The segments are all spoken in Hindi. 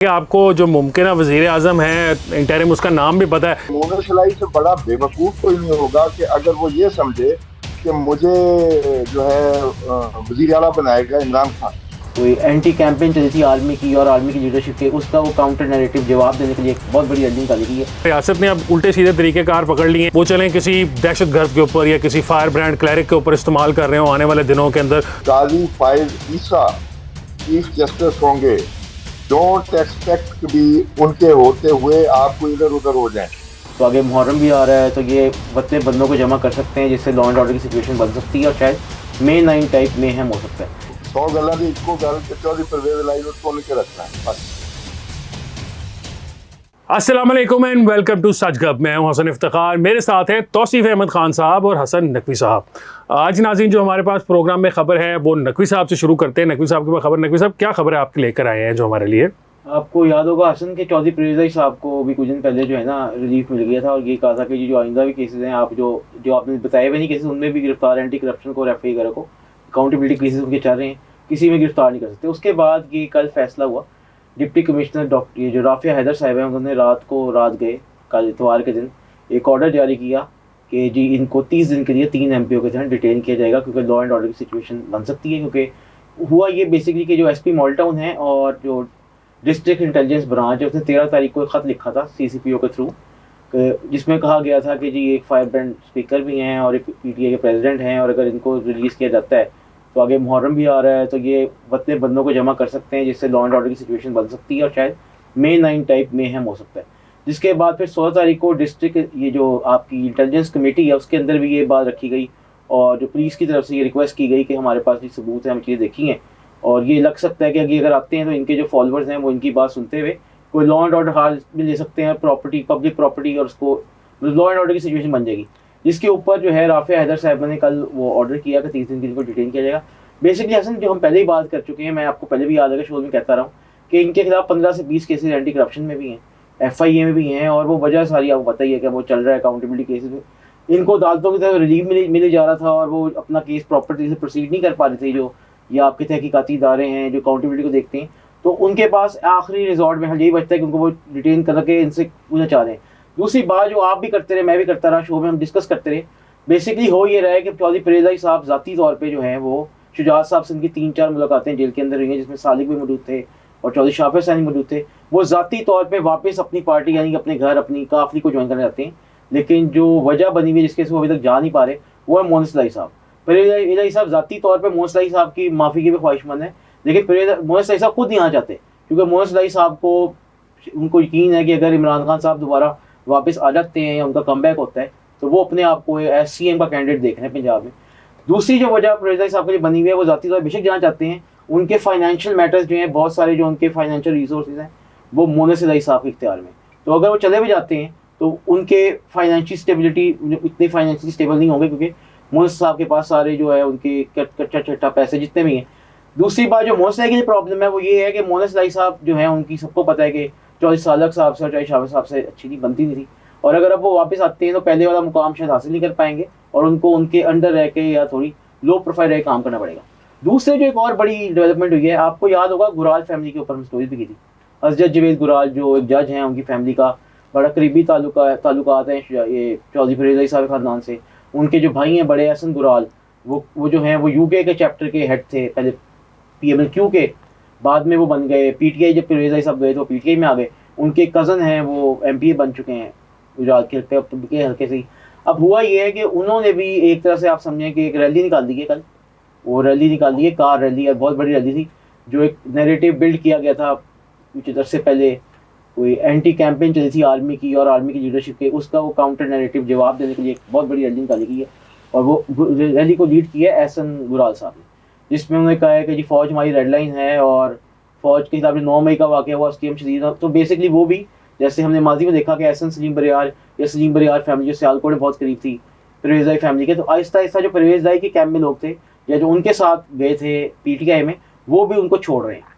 आपको जो मुमकिन वज़ीर आज़म है इंटरिम, उसका नाम भी पता है। मोहम्मद सलाई से बड़ा बेवकूफ़ कोई नहीं होगा कि अगर वो ये समझे कि मुझे जो है वज़ीर आला बनाएगा इमरान खान। कोई एंटी कैंपेन चली थी आर्मी की और आर्मी की लीडरशिप के, उसका वो काउंटर नैरेटिव जवाब देने के लिए एक बहुत बड़ी रैली निकाली गई है। रियासत ने अब उल्टे सीधे तरीके कार पकड़ लिए, वो चलें किसी दहशत गर्द के ऊपर या किसी फायर ब्रांड क्लैरिक के ऊपर इस्तेमाल कर रहे हो आने वाले दिनों के अंदर। काजी फाइज ईसा चीफ जस्टिस होंगे, डोंट एक्सपेक्ट भी उनके होते हुए आपको इधर उधर हो जाए। तो आगे मुहर्रम भी आ रहा है, तो ये वतने बंदों को जमा कर सकते हैं जिससे लॉ एंड ऑर्डर की सिचुएशन बन सकती है और शायद मे 9 टाइप में हम हो सकता है। 100 गल्ला की इको गल के चौधरी परवेज लाई उसको नहीं रखना है बस। अस्सलाम वालेकुम एंड वेलकम टू सच गप। मैं हूं हसन इफ्तिखार, मेरे साथ हैं तौसीफ अहमद खान साहब और हसन नकवी साहब। आज नाज़रीन जो हमारे पास प्रोग्राम में ख़बर है वो नकवी साहब से शुरू करते हैं। नकवी साहब के पास खबर। नकवी साहब, क्या खबर है आपके लेकर आए हैं जो हमारे लिए? आपको याद होगा हसन के चौधरी परवेज साहब को भी कुछ दिन पहले जो है ना रिलीफ मिल गया था और ये कहा था कि जो आइंदा भी केसेस हैं, आप जो आपने बताए हुए नहीं केसेस, उनमें भी गिरफ्तार एंटी करप्शन को रेफरी वगैरह को अकाउंटेबिलिटी केसेस उनके चल रहे हैं, किसी में गिरफ्तार नहीं कर सकते। उसके बाद ये कल फैसला हुआ, डिप्टी कमिश्नर डॉक्टर ये जो राफिया हैदर साहब हैं, उन्होंने रात गए कल इतवार के दिन एक ऑर्डर जारी किया कि जी इनको 30 दिन के लिए 3 MPO के तहत डिटेन किया जाएगा क्योंकि लॉ एंड ऑर्डर की सिचुएशन बन सकती है। क्योंकि हुआ ये बेसिकली कि जो SP मॉडल टाउन है और जो डिस्ट्रिक्ट इंटेलिजेंस ब्रांच है, उसने 13 तारीख को एक ख़त लिखा था CCPO के थ्रू, जिसमें कहा गया था कि जी एक फायर ब्रांड स्पीकर भी हैं और एक PTA के प्रेसिडेंट हैं, और अगर इनको रिलीज़ किया जाता है तो आगे मुहर्रम भी आ रहा है, तो ये वतने बंदों को जमा कर सकते हैं जिससे लॉ एंड ऑर्डर की सिचुएशन बन सकती है और शायद मे 9 टाइप में हम हो सकता है। जिसके बाद फिर 16 तारीख को डिस्ट्रिक्ट ये जो आपकी इंटेलिजेंस कमेटी है उसके अंदर भी ये बात रखी गई और जो पुलिस की तरफ से ये रिक्वेस्ट की गई कि हमारे पास भी सबूत है, हम चीज़ें देखी हैं और ये लग सकता है कि अगर आते हैं तो इनके जो फॉलोअर्स हैं वो इनकी बात सुनते हुए कोई लॉ एंड ऑर्डर हाल भी ले सकते हैं, प्रॉपर्टी पब्लिक प्रॉपर्टी, और उसको लॉ एंड ऑर्डर की सिचुएशन बन जाएगी। जिसके ऊपर जो है राफिया हैदर साहब ने कल वो ऑर्डर किया कि 30 दिन के लिए डिटेन किया जाएगा। बेसिकली हसन जो हम पहले ही बात कर चुके हैं, मैं आपको पहले भी याद है शो में कहता रहा हूँ कि इनके खिलाफ 15 से 20 केसेज एंटी करप्शन में भी हैं, FIA में भी हैं, और वो वजह सारी आपको पता ही है कि वो चल रहा है अकाउंटेबिलिटी केसेज में। इनको अदालतों की तरफ रिलीफ मिले जा रहा था और वो अपना केस प्रॉपर्टी से प्रोसीड नहीं कर पा रहे थे, जो या आपके तहकीकाती इदारे हैं जो अकाउंटेबिलिटी को देखते हैं, तो उनके पास आखिरी रिजॉर्ट में यही बचता है कि उनको वो डिटेन करके इनसे पूछना चाह रहे हैं। दूसरी बात जो आप भी करते रहे, मैं भी करता रहा, शो में हम डिस्कस करते रहे, बेसिकली हो ये रहा है कि चौधरी परवेज साहब ज़ाती तौर पर जो हैं वो शुजात साहब से इनकी 3-4 मुलाकातें जेल के अंदर हुई हैं, जिसमें सालिक भी मौजूद थे और चौधरी शाफिर सैनी मौजूद थे। वो ज़ाती तौर पे वापस अपनी पार्टी यानी अपने घर अपनी काफिले को ज्वाइन करना चाहते हैं, लेकिन जो वजह बनी हुई जिसके से वो अभी तक जा नहीं पा रहे वो है मोहम्मद सलाई साहब। परवेज साहब ज़ाती तौर पर मोहम्मद सलाई साहब की माफ़ी की भी ख्वाहिशमंद है, लेकिन मोहम्मद सलाई साहब खुद नहीं आना चाहते क्योंकि मोहम्मद सलाई साहब को उनको यकीन है कि अगर इमरान खान साहब दोबारा वापस आ जाते हैं या उनका कमबैक होता है तो वो अपने आप को CM का कैंडिडेट देख रहे हैं पंजाब में। दूसरी जो वजह परवेज साहब के लिए बनी हुई है, वो ज़ाती तौर पर बेशक जाना चाहते हैं, उनके फाइनेंशियल मैटर्स जो हैं, बहुत सारे जो उनके फाइनेंशियल रिसोर्सेज हैं वो मोहम्मद सलाई साहब के इख्तियार में, तो अगर वो चले भी जाते हैं तो उनके फाइनेंशियल स्टेबिलिटी इतने फाइनेंशियली स्टेबल नहीं होंगे क्योंकि मोहम्मद साहब के पास सारे जो है उनके कच्चा चट्टा पैसे जितने भी हैं। दूसरी बात जो मोहम्मद सलाई की प्रॉब्लम है वो ये है कि मोहम्मद सलाई साहब जो है उनकी सबको पता है कि चौधरी सालक साहब से और चौधरी शाफिर साहब से अच्छी नहीं बनती नहीं थी, और अगर अब वो वापस आते हैं तो पहले वाला मुकाम शायद हासिल नहीं कर पाएंगे और उनको उनके अंडर रह के या थोड़ी लो प्रोफाइल रह काम करना पड़ेगा। दूसरे जो एक और बड़ी डेवलपमेंट हुई है, आपको याद होगा गुराल फैमिली के ऊपर हम स्टोरी भी की थी। असजद जवेद गुराल जो एक जज हैं, उनकी फैमिली का बड़ा करीबी ताल्लुकात हैं ये चौधरी परवेज साहब खानदान से। उनके जो भाई हैं बड़े हसन गुराल, वो जो हैं वो UK के चैप्टर के हेड थे, पहले PMLQ के, बाद में वो बन गए PTI। जब परवेज साहब गए तो PTI में आ गए। उनके कज़न हैं वो MPA बन चुके हैं गुजरात के हल्के से ही। अब हुआ ये है कि उन्होंने भी एक तरह से आप समझें कि एक रैली निकाल दी है कल, वो रैली निकाली है, कार रैली है, बहुत बड़ी रैली थी, जो एक नैरेटिव बिल्ड किया गया था कुछ देर से पहले, कोई एंटी कैंपेन चली थी आर्मी की और आर्मी की लीडरशिप के, उसका वो काउंटर नैरेटिव जवाब देने के लिए एक बहुत बड़ी रैली निकाली गई है और वो रैली को लीड किया है एहसन गुराल साहब ने, जिसमें उन्होंने कहा है कि जी फ़ौज हमारी रेड लाइन है और फ़ौज के हिसाब से 9 मई का वाक़या हुआ STM शदीद। तो बेसिकली वो भी जैसे हमने माजी में देखा कि एहसन सलीम बरियार फैमिली जो सियालकोट में बहुत करीब थी परवेज दाई फैमिली के, तो आहिस्ता आहिस्ता जो परवेज दाई के कैंप में लोग थे या जो उनके साथ गए थे PTI में, वो भी उनको छोड़ रहे हैं।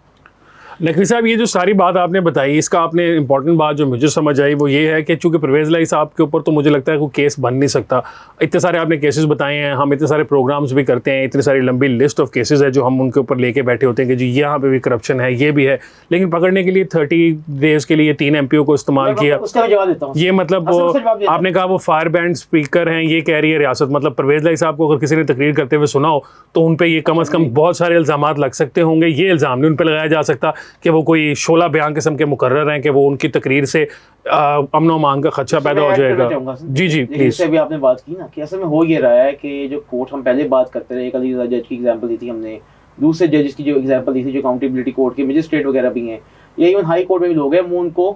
नकवी साहब, ये जो सारी बात आपने बताई, इसका आपने इंपॉर्टेंट बात जो मुझे समझ आई वो ये है कि चूंकि परवेज़ लाई साहब के ऊपर तो मुझे लगता है कोई केस बन नहीं सकता। इतने सारे आपने केसेस बताए हैं, हम इतने सारे प्रोग्राम्स भी करते हैं, इतनी सारी लंबी लिस्ट ऑफ केसेस है जो हम उनके ऊपर लेके बैठे होते हैं कि जी यहाँ पे भी करप्शन है, ये भी है, लेकिन पकड़ने के लिए 30 डेज के लिए 3 MPO को इस्तेमाल किया। उसका मैं जवाब देता हूँ। ये मतलब असल में जवाब देता हूँ। आपने कहा वो फायर बैंड स्पीकर हैं, ये कह रही है रियासत, मतलब परवेज़ लाई साहब को अगर किसी ने तकरीर करते हुए सुना हो तो उन पे ये कम से कम बहुत सारे इल्ज़ामात लग सकते होंगे। ये इल्ज़ाम नहीं उन पे लगाया जा सकता कि वो कोई शोला बयान किस्म के मुकर्रर हैं कि वो उनकी तकरीर से अमन व अमान का खदशा पैदा हो जाएगा। जी जी प्लीज। जैसे अभी आपने बात की ना कि असल में हो ये रहा है कि जो कोर्ट हम पहले बात करते रहे, एक अली रज़ा जज की एग्जांपल दी थी हमने, दूसरे जजेस की जो एग्जांपल दी थी, जो अकाउंटेबिलिटी कोर्ट के मजिस्ट्रेट वगैरह भी हैं, या इवन हाई कोर्ट में भी लोग हैं, वो उनको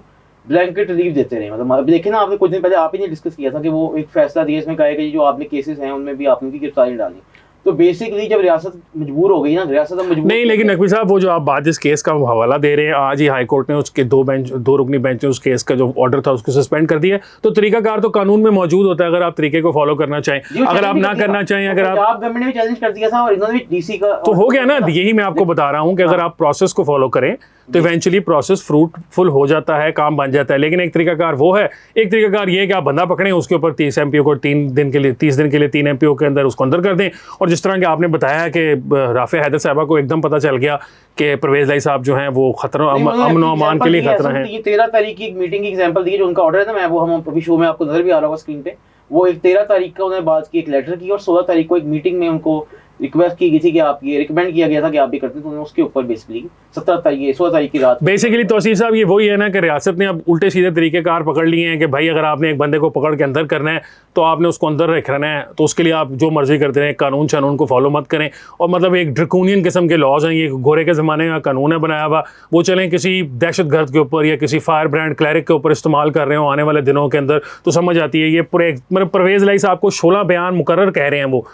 ब्लैंकेट रिलीफ देते रहे। मतलब अभी देखे ना, आपने कुछ दिन पहले आप ही ने डिस्कस किया था कि वो एक फैसला दिया, इसमें कहा कि जो आपने केसेस हैं उनमें भी आपने उनकी गिरफ्तारी डाली। तो बेसिकली जब रियासत मजबूर हो गई ना, रियासत अब मजबूर नहीं, लेकिन नकवी साहब वो जो आप बात जिस केस का हवाला दे रहे हैं, आज ही हाई कोर्ट ने उसके 2 रुकनी बेंच ने उस केस का जो ऑर्डर था उसको सस्पेंड कर दिया। तो तरीकाकार तो कानून में मौजूद होता है, अगर आप तरीके को फॉलो करना चाहें, अगर आप ना करना चाहें, अगर आप गवर्नमेंट ने भी चैलेंज कर दिया था और इन्होंने भी डीसी का तो हो गया ना। यही मैं आपको बता रहा हूं कि अगर आप प्रोसेस को फॉलो करें तो इवेंचुअली प्रोसेस फ्रूटफुल हो जाता है, काम बन जाता है। लेकिन एक तरीकाकार वो है, एक तरीकाकार ये है कि आप बंदा पकड़ें, उसके ऊपर 30 MPO को 30 दिन के लिए 3 MPO के अंदर उसको अंदर कर दें। और जिस तरह के आपने बताया कि राफे हैदर साहबा को एकदम पता चल गया कि परवेज़ लाई साहब जो हैं वो खतरा, अमन व अमान के लिए खतरा है। 13 तारीख की एक मीटिंग की एग्जांपल दी, जो उनका ऑर्डर है ना, मैं वो हम अभी शो में आपको नजर भी आ रहा होगा स्क्रीन पे, वो एक 13 तारीख का उन्होंने बात की, एक लेटर की, और 16 तारीख को एक मीटिंग में उनको रिक्वेस्ट की गई थी कि आप ये रिकमेंड किया गया था कि आप भी करते, तो उन्होंने उसके ऊपर बेसिकली 16 तारीख की रात बेसिकली तौसीफ साहब ये वही है ना कि रियासत ने अब उल्टे सीधे तरीक़ेकार पकड़ लिए हैं कि भाई अगर आपने एक बंदे को पकड़ के अंदर करना है तो आपने उसको अंदर रखना है, तो उसके लिए आप जो मर्जी करते रहें, कानून शानून को फॉलो मत करें। और मतलब एक ड्रकोनियन किस्म के लॉज हैं, ये गोरे के ज़माने का कानून है बनाया हुआ, वो चलें किसी दहशत गर्द के ऊपर या किसी फायर ब्रांड क्लैरिक के ऊपर इस्तेमाल कर रहे हो आने वाले दिनों के अंदर, तो समझ आती है ये पूरे मतलब परवेज़ लाई साहब को शोला बयान मुकर्रर कह रहे हैं वो।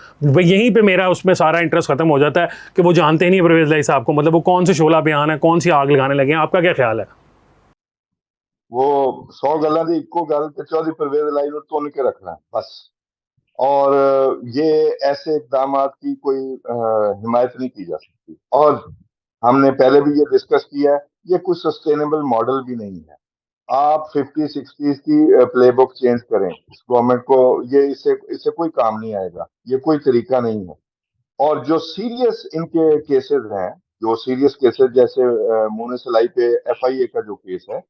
यहीं पर मेरा उसमें सारा इंटरेस्ट खत्म हो जाता है कि वो जानते ही नहीं परवेज़ लाई साहब को, मतलब वो कौन से शोला बयान है, कौन सी आग लगाने लगे हैं। आपका क्या ख्याल है? वो 100 गल्लां दी इक्को गल कि चौधरी परवेज़ लाई नूं तुन के रखना है, बस। और ये ऐसे इकदामात की कोई हिमायत नहीं की जा सकती। और हमने पहले भी ये डिस्कस किया है, ये कुछ सस्टेनेबल मॉडल भी नहीं है। आप 50-60s की प्लेबुक चेंज करें, इस गवर्नमेंट को ये इससे इससे कोई काम नहीं आएगा, ये कोई तरीका नहीं है। और जो सीरियस इनके केसेस हैं, जो सीरियस केसेस जैसे मोना सिलाई पे FIA का जो केस है,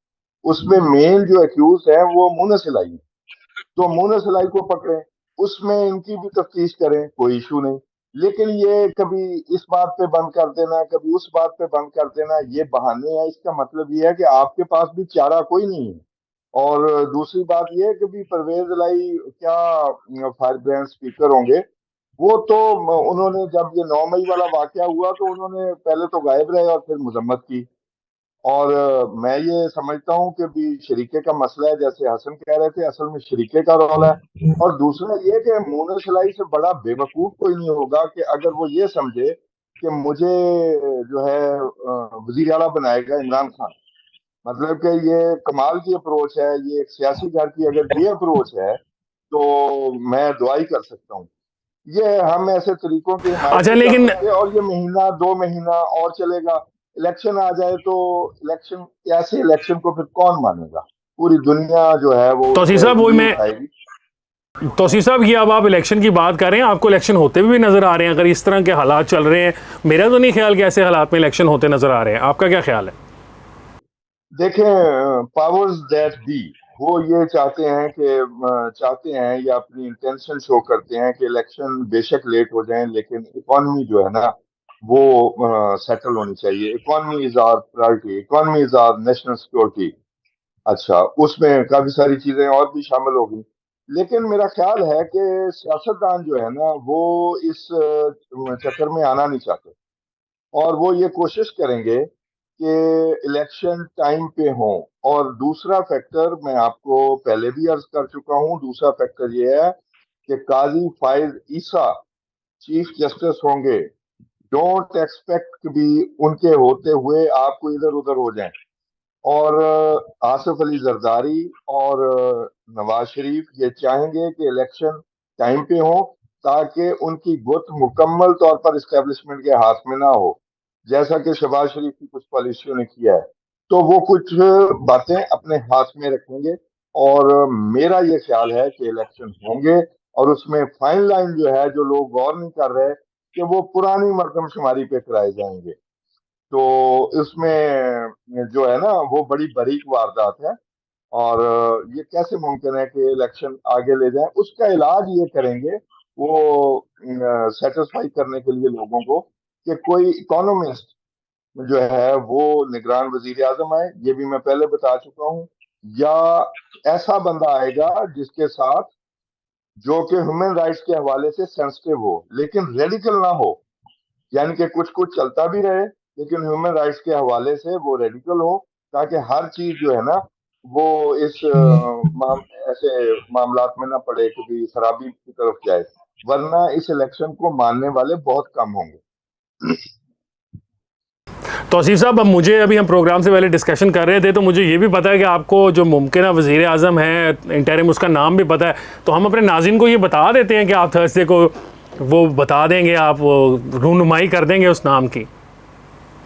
उसमें मेन जो एक्यूज है वो मोना सिलाई है। तो मोना सिलाई को पकड़ें, उसमें इनकी भी तफ्तीश करें, कोई इशू नहीं। लेकिन ये कभी इस बात पे बंद कर देना, कभी उस बात पे बंद कर देना, ये बहाने हैं। इसका मतलब ये है कि आपके पास भी चारा कोई नहीं है। और दूसरी बात ये है कि भी परवेज लाई क्या फायर ब्रांड स्पीकर होंगे? वो तो उन्होंने जब ये 9 मई वाला वाकया हुआ तो उन्होंने पहले तो गायब रहे और फिर मजम्मत की। और मैं ये समझता हूँ कि भी शरीके का मसला है, जैसे हसन कह रहे थे, असल में शरीके का रोल है। और दूसरा ये कि मोना सिलाई से बड़ा बेवकूफ कोई नहीं होगा कि अगर वो ये समझे कि मुझे जो है वजीर आला बनाएगा इमरान खान। मतलब कि ये कमाल की अप्रोच है। ये एक सियासी घर की अगर ये अप्रोच है तो मैं दुआई कर सकता हूँ। ये हम ऐसे तरीकों की हिमायत अच्छा, नहीं कर लेकिन सकते। और ये महीना 2 महीना और चलेगा, इलेक्शन आ जाए तो इलेक्शन, ऐसे इलेक्शन को फिर कौन मानेगा? पूरी दुनिया जो है वो तौसीफ साहब वही मैं उठाएगी। तौसीफ साहब ये अब आप इलेक्शन की बात कर रहे हैं, आपको इलेक्शन होते हुए भी नजर आ रहे हैं? अगर इस तरह के हालात चल रहे हैं, मेरा तो नहीं ख्याल कि ऐसे हालात में इलेक्शन होते नजर आ रहे हैं। आपका क्या ख्याल है? देखें, पावर्स दैट बी वो ये चाहते हैं या अपनी इंटेंशन शो करते हैं कि इलेक्शन बेशक लेट हो जाएं, लेकिन इकॉनमी जो है ना वो सेटल होनी चाहिए। Economy is our priority, economy is our national security. अच्छा, उसमें काफी सारी चीजें और भी शामिल होगी। लेकिन मेरा ख्याल है कि सियासतदान जो है ना वो इस चक्कर में आना नहीं चाहते। और वो ये कोशिश करेंगे कि इलेक्शन टाइम पे हो। और दूसरा फैक्टर मैं आपको पहले भी अर्ज कर चुका हूँ, दूसरा फैक्टर ये है कि काजी फाइज ईसा चीफ जस्टिस होंगे। डोंट एक्सपेक्ट कि भी उनके होते हुए आपको इधर उधर हो जाए। और आसिफ अली जरदारी और नवाज शरीफ ये चाहेंगे कि इलेक्शन टाइम पे हो, ताकि उनकी गुत मुकम्मल तौर पर इस्टेब्लिशमेंट के हाथ में ना हो। जैसा कि शहबाज शरीफ की कुछ पॉलिसियों ने किया है, तो वो कुछ बातें अपने हाथ में रखेंगे। और मेरा ये ख्याल है कि इलेक्शन होंगे और उसमें फाइन लाइन जो है, जो लोग गौर नहीं कर रहे, कि वो पुरानी मरदमशुमारी पे कराए जाएंगे। तो इसमें जो है ना, वो बड़ी बारीक वारदात है। और ये कैसे मुमकिन है कि इलेक्शन आगे ले जाएं? उसका इलाज ये करेंगे, वो सेटिस्फाई करने के लिए लोगों को, कि कोई इकोनॉमिस्ट जो है वो निगरान वजीर आजम आए, ये भी मैं पहले बता चुका हूँ। या ऐसा बंदा आएगा जिसके साथ, जो कि ह्यूमन राइट्स के हवाले से सेंसिटिव हो लेकिन रेडिकल ना हो, यानी कि कुछ कुछ चलता भी रहे लेकिन ह्यूमन राइट्स के हवाले से वो रेडिकल हो, ताकि हर चीज जो है ना, वो इस ऐसे मामलात में ना पड़े, कभी खराबी की तरफ जाए। वरना इस इलेक्शन को मानने वाले बहुत कम होंगे। तौसीफ साहब, अब मुझे, अभी हम प्रोग्राम से पहले डिस्कशन कर रहे थे तो मुझे ये भी पता है कि आपको जो मुमकिन वज़ीर आज़म है इंटरिम, उसका नाम भी पता है। तो हम अपने नाज़रीन को ये बता देते हैं कि आप थर्सडे को वो बता देंगे, आप वो रूनुमाई कर देंगे उस नाम की,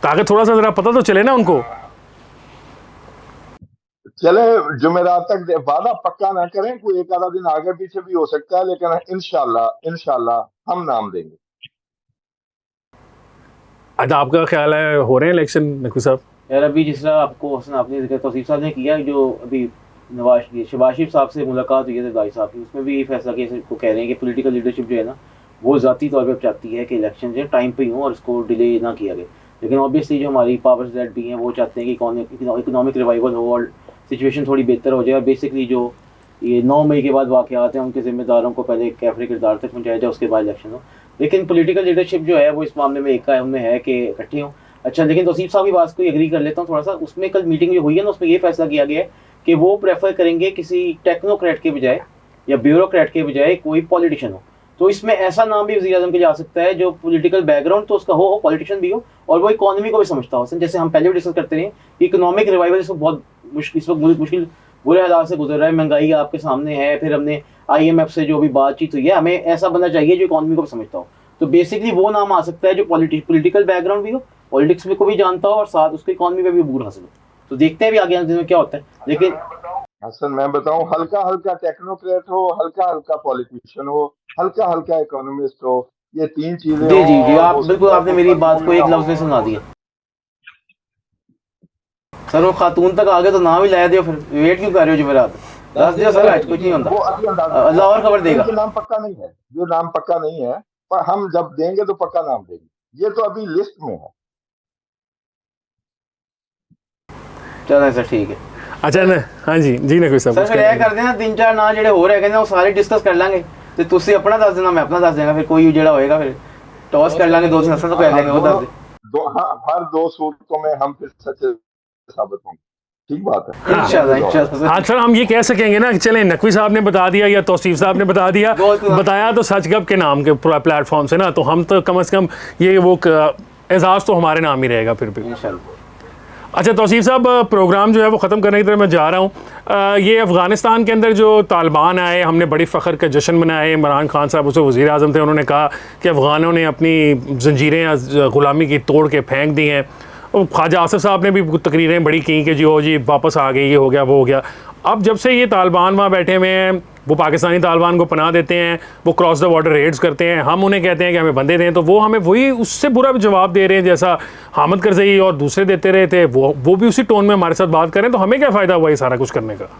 ताकि थोड़ा सा ज़रा पता तो चले ना उनको। चले, जुमेरात तक वादा पक्का ना करें, कोई एक आधा दिन आगे पीछे भी हो सकता है, लेकिन इंशाल्लाह इंशाल्लाह हम नाम देंगे। अच्छा, आपका ख्याल है हो रहे हैं इलेक्शन नकवी साहब? यार अभी जिस तरह आपको हसन आपने जिक्र तौसीफ साहब ने किया, जो अभी शहबाज शरीफ साहब से मुलाकात हुई है दाई साहब की, उसमें भी ये फैसला किया, को कह रहे हैं कि पॉलिटिकल लीडरशिप जो है ना, वो ज़ाती तौर पर चाहती है कि इलेक्शन जो है टाइम पे ही हों और उसको डिले ना किया गया। लेकिन ऑब्वियसली जो हमारी पावर्स दैट भी हैं वो चाहते हैं कि इकोनॉमिक रिवाइवल हो और सिचुएशन थोड़ी बेहतर हो जाए, और बेसिकली जो ये 9 मई के बाद वाक़यात हैं उनके जिम्मेदारों को पहले कैफरे किरदार तक पहुँचाया जाए, उसके बाद इलेक्शन हो। लेकिन पॉलिटिकल लीडरशिप जो है वो इस मामले में एक उनमें है कि इकट्ठे हों। अच्छा, लेकिन तौसीफ साहब की बात को एग्री कर लेता हूँ थोड़ा सा। उसमें कल मीटिंग जो हुई है ना, उसमें ये फैसला किया गया है कि वो प्रेफर करेंगे किसी टेक्नोक्रेट के बजाय या ब्यूरोक्रेट के बजाय कोई पॉलिटिशियन हो। तो इसमें ऐसा नाम भी वज़ीर आज़म के जा सकता है जो पॉलिटिकल बैकग्राउंड तो उसका हो, पॉलिटिशियन भी हो, और वो इकोनॉमी को भी समझता हो। जैसे हम पहले भी डिस्कस करते रहे, इकोनॉमिक रिवाइवल इस वक्त बहुत मुश्किल, इस वक्त मुश्किल बुरे हालात से गुजर रहा है, महंगाई आपके सामने है, फिर हमने IMF से जो भी बातचीत हुई है, हमें ऐसा बंदा चाहिए जो इकोनॉमी को भी समझता हो। तो बेसिकली वो नाम आ सकता है जो पॉलिटिकल बैकग्राउंड भी हो, पॉलिटिक्स में को भी जानता हो, और साथ उसको इकोनॉमी में भी अबूर हासिल हो। तो देखते हैं भी आगे दिन में क्या होता है। लेकिन हसन, मैं बताऊं, हल्का हल्का टेक्नोक्रेट हो, हल्का हल्का पॉलिटिशियन हो, हल्का हल्का इकोनॉमिस्ट हो, ये तीन चीजें जी हो, जी जी, और आप हो बिल्कुल, सकता है आपने कोई मेरी फर्क बात कोई को ना एक हो। लफ्ज में सुना दिया सर। वो खातून तक आ गए तो नाम ही लाया दियो, फिर वेट क्यों कर रहे हो जुमेरात? दस दियो सर, आज कुछ नहीं वो होता, अभी अंदाजा है, अल्लाह और खबर देगा। ये नाम पक्का नहीं है, ये नाम पक्का नहीं है, पर हम जब देंगे तो पक्का नाम देंगे। ये तो अभी लिस्ट में है। चलें सर, ठीक है। अच्छा ना, हाँ जी जी नकवी साहब, सर कुछ फिर कह यह रहे कर देना, 3-4 ना ਜਿਹੜੇ ਹੋ ਰਹੇ ਕਹਿੰਦੇ ਉਹ ਸਾਰੇ डिस्कस कर लेंगे, तो तुसी अपना दस देना, मैं अपना दस देंगे, फिर कोई ਜਿਹੜਾ होएगा फिर टॉस कर लेंगे, 2 दिन हसन तो कह देंगे वो दस दे। हाँ, हर दो सूरतों में हम फिर सच्चे साबित होंगे। ठीक बात है, हाँ इंशाल्लाह ये इंशाल्लाह हाँ सर। सर, हम ये कह सकेंगे ना कि चलें, नकवी साहब ने बता दिया या तौसीफ साहब ने बता दिया, बताया तो सच गप के नाम के प्लेटफॉर्म से ना, तो हम तो कम से कम ये वो एजाज़ तो हमारे नाम ही रहेगा फिर भी। इंशाल्लाह। अच्छा तौसीफ साहब, प्रोग्राम जो है वो ख़त्म करने की तरफ मैं जा रहा हूँ। ये अफ़गानिस्तान के अंदर जो तालिबान आए, हमने बड़ी फ़ख्र का जश्न मनाए। इमरान खान साहब उसे वज़ीर आज़म थे, उन्होंने कहा कि अफ़गानों ने अपनी जंजीरें ग़ुलामी की तोड़ के फेंक दी हैं। ख्वाजा आसिफ साहब ने भी तकरीरें बड़ी की कि जी हो जी वापस आ गई, ये हो गया वो हो गया। अब जब से ये तालिबान वहाँ बैठे हुए हैं, वो पाकिस्तानी तालिबान को पनाह देते हैं, वो क्रॉस द बॉर्डर रेड्स करते हैं, हम उन्हें कहते हैं कि हमें बंदे दें, तो वो हमें वही उससे बुरा जवाब दे रहे हैं जैसा हामिद करज़ई और दूसरे देते रहे थे। वो भी उसी टोन में हमारे साथ बात करें, तो हमें क्या फ़ायदा हुआ ये सारा कुछ करने का?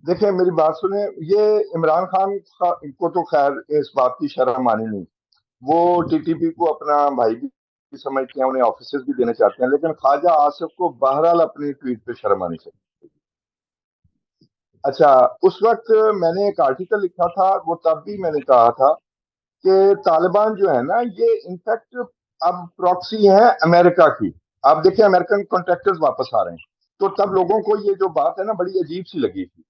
देखिए, मेरी बात सुने, ये इमरान खान को तो खैर इस बात की शर्म आनी नहीं। वो TTP को अपना भाई भी समझते हैं, उन्हें ऑफिसर्स भी देने चाहते हैं, लेकिन ख्वाजा आसिफ को बहरहाल अपनी ट्वीट पे शर्म आनी चाहिए। अच्छा, उस वक्त मैंने एक आर्टिकल लिखा था, वो तब भी मैंने कहा था कि तालिबान जो है ना, ये इनफैक्ट अब प्रॉक्सी है अमेरिका की। आप देखिए, अमेरिकन कॉन्ट्रैक्टर्स वापस आ रहे हैं, तो तब लोगों को ये जो बात है ना, बड़ी अजीब सी लगी थी।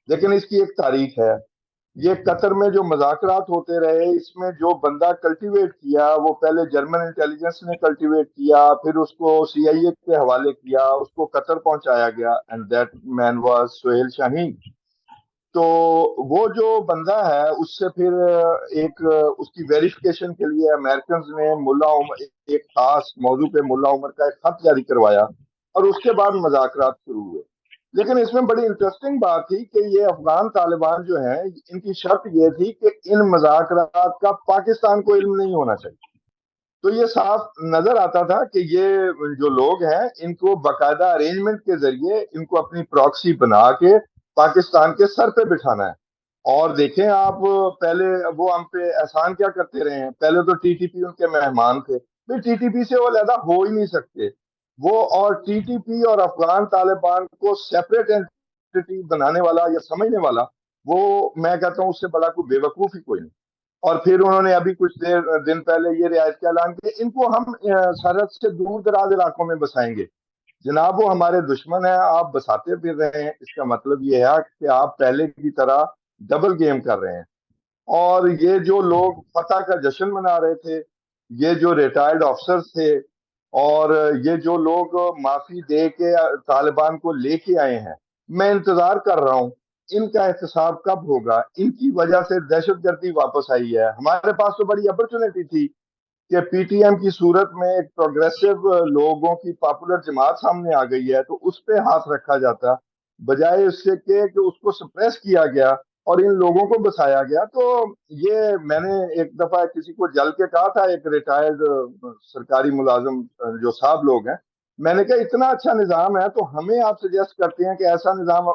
लेकिन इसकी एक तारीख है। ये कतर में जो मुज़ाकरात होते रहे, इसमें जो बंदा कल्टीवेट किया, वो पहले जर्मन इंटेलिजेंस ने कल्टीवेट किया, फिर उसको CIA के हवाले किया, उसको कतर पहुंचाया गया, and that man was Suhail Shaheen. तो वो जो बंदा है उससे फिर एक उसकी वेरिफिकेशन के लिए अमेरिकन ने मुल्ला उमर, एक खास मौजू पे मुल्ला उमर का एक खत जारी करवाया और उसके बाद मुज़ाकरात शुरू हुए। लेकिन इसमें बड़ी इंटरेस्टिंग बात थी कि ये अफगान तालिबान जो हैं, इनकी शर्त ये थी कि इन मुज़ाकरात का पाकिस्तान को इल्म नहीं होना चाहिए। तो ये साफ नजर आता था कि ये जो लोग हैं इनको बाकायदा अरेंजमेंट के जरिए इनको अपनी प्रॉक्सी बना के पाकिस्तान के सर पे बिठाना है। और देखें आप, पहले वो हम पे एहसान क्या करते रहे हैं। पहले तो टीटीपी उनके मेहमान थे, फिर टीटीपी से वो अलहदा हो ही नहीं सकते वो। और टीटीपी और अफगान तालिबान को सेपरेट एंटिटी बनाने वाला या समझने वाला, वो मैं कहता हूँ उससे बड़ा कोई बेवकूफ ही कोई नहीं। और फिर उन्होंने अभी कुछ दिन पहले ये रियायत का ऐलान किया, इनको हम सरहद से दूर दराज इलाकों में बसाएंगे। जनाब वो हमारे दुश्मन है, आप बसाते फिर रहे हैं, इसका मतलब ये है कि आप पहले की तरह डबल गेम कर रहे हैं। और ये जो लोग फतह का जश्न मना रहे थे, ये जो रिटायर्ड ऑफिसर्स थे, और ये जो लोग माफी दे के तालिबान को लेके आए हैं, मैं इंतजार कर रहा हूं इनका एहतसाब कब होगा। इनकी वजह से दहशतगर्दी वापस आई है। हमारे पास तो बड़ी अपॉर्चुनिटी थी कि पीटीएम की सूरत में एक प्रोग्रेसिव लोगों की पॉपुलर जमात सामने आ गई है, तो उस पे हाथ रखा जाता, बजाय इससे कि उसको सप्रेस किया गया और इन लोगों को बसाया गया। तो ये मैंने एक दफा किसी को जल के कहा था, एक रिटायर्ड सरकारी मुलाजिम जो साहब लोग हैं, मैंने कहा इतना अच्छा निज़ाम है तो हमें आप सजेस्ट करते हैं कि ऐसा निज़ाम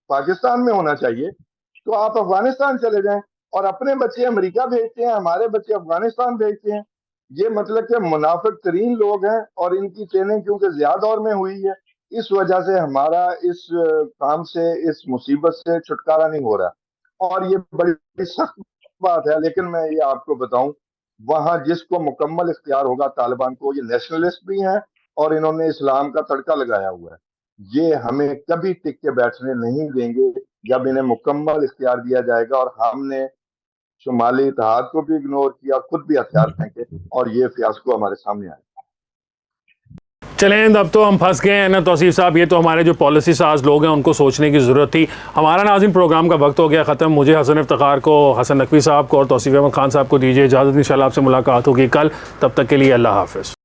पाकिस्तान में होना चाहिए, तो आप अफगानिस्तान चले जाएं और अपने बच्चे अमेरिका भेजते हैं, हमारे बच्चे अफगानिस्तान भेजते हैं। ये मतलब कि मुनाफिक तरीन लोग हैं और इनकी ट्रेनिंग क्योंकि ज्यादा दौर में हुई है, इस वजह से हमारा इस काम से, इस मुसीबत से छुटकारा नहीं हो रहा। और ये बड़ी सख्त बात है, लेकिन मैं ये आपको बताऊं, वहां जिसको मुकम्मल इख्तियार होगा तालिबान को, ये नेशनलिस्ट भी हैं और इन्होंने इस्लाम का तड़का लगाया हुआ है, ये हमें कभी टिक के बैठने नहीं देंगे जब इन्हें मुकम्मल इख्तियार दिया जाएगा। और हमने शुमाली इत्तेहाद को भी इग्नोर किया, खुद भी हथियार फेंके और ये फियास्को हमारे सामने आया। चलें, अब तो हम फंस गए हैं ना तौसीफ साहब। ये तो हमारे जो पॉलिसी साज लोग हैं उनको सोचने की ज़रूरत थी। हमारा नाज़रीन प्रोग्राम का वक्त हो गया ख़त्म। मुझे हसन इफ्तिखार को, हसन नकवी साहब को और तौसीफ अहमद खान साहब को दीजिए इजाज़त। इंशाल्लाह आपसे मुलाकात होगी कल। तब तक के लिए अल्लाह हाफ़िज़।